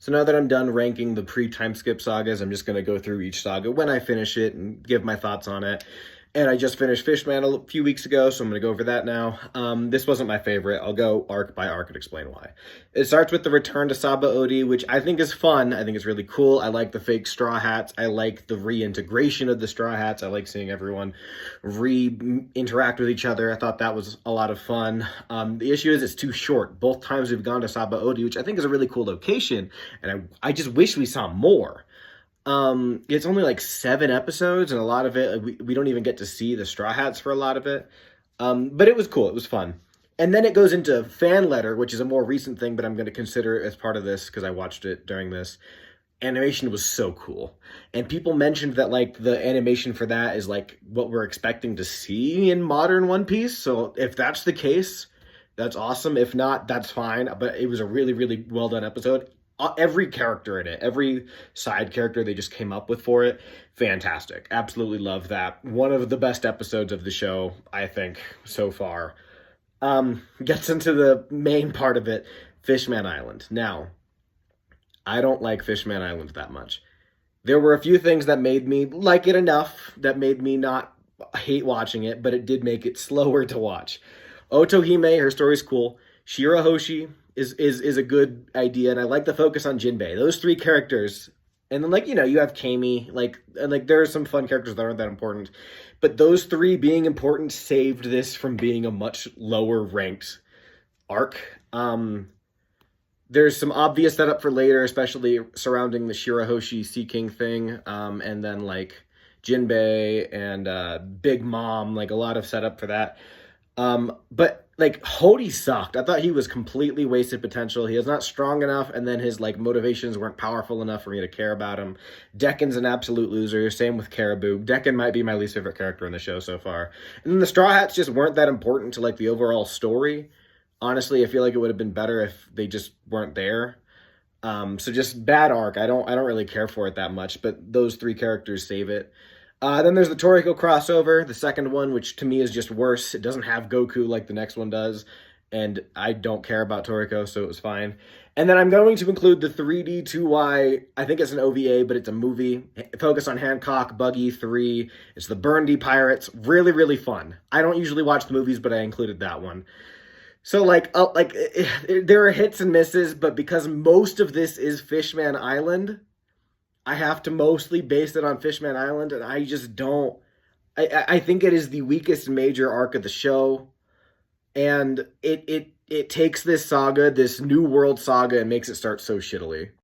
So now that I'm done ranking the pre-time skip sagas, I'm just going to go through each saga when I finish it and give my thoughts on it. And I just finished Fishman a few weeks ago, so I'm going to go over that now. This wasn't my favorite. I'll go arc by arc and explain why. It starts with the return to Saba Odi, which I think is fun. I think it's really cool. I like the fake Straw Hats. I like the reintegration of the Straw Hats. I like seeing everyone interact with each other. I thought that was a lot of fun. The issue is it's too short. Both times we've gone to Saba Odi, which I think is a really cool location, and I just wish we saw more. It's only like 7 episodes, and a lot of it, we don't even get to see the Straw Hats for a lot of it. But it was cool. It was fun. And then it goes into Fan Letter, which is a more recent thing, but I'm going to consider it as part of this because I watched it during this. Animation was so cool. And people mentioned that, like, the animation for that is, like, what we're expecting to see in modern One Piece. So if that's the case, that's awesome. If not, that's fine. But it was a really, really well done episode. Every character in it, every side character they just came up with for it, fantastic. Absolutely love that. One of the best episodes of the show, I think, so far. Gets into the main part of it, Fishman Island. Now, I don't like Fishman Island that much. There were a few things that made me like it enough, that made me not hate watching it, but it did make it slower to watch. Otohime, her story's cool. Shirahoshi is a good idea, and I like the focus on Jinbei. Those 3 characters, and then, like, you have Kami, and there are some fun characters that aren't that important, but those 3 being important saved this from being a much lower ranked arc. There's some obvious setup for later, especially surrounding the Shirahoshi Sea King thing, and then, like, Jinbei and Big Mom, like, a lot of setup for that. But, like, Hody sucked. I thought he was completely wasted potential. He was not strong enough, and then his, like, motivations weren't powerful enough for me to care about him. Dekken's an absolute loser. Same with Caribou. Dekken might be my least favorite character in the show so far. And then the Straw Hats just weren't that important to, like, the overall story. Honestly, I feel like it would have been better if they just weren't there. So just bad arc. I don't really care for it that much, but those 3 characters save it. Then there's the Toriko crossover, the second one, which to me is just worse. It doesn't have Goku like the next one does, and I don't care about Toriko, so it was fine. And then I'm going to include the 3D 2Y, I think it's an OVA, but it's a movie. Focus on Hancock, Buggy 3. It's the Burndy Pirates. Really, really fun. I don't usually watch the movies, but I included that one. So, there are hits and misses, but because most of this is Fishman Island, I have to mostly base it on Fishman Island, and I just don't. I think it is the weakest major arc of the show, and it takes this saga, this New World saga, and makes it start so shittily.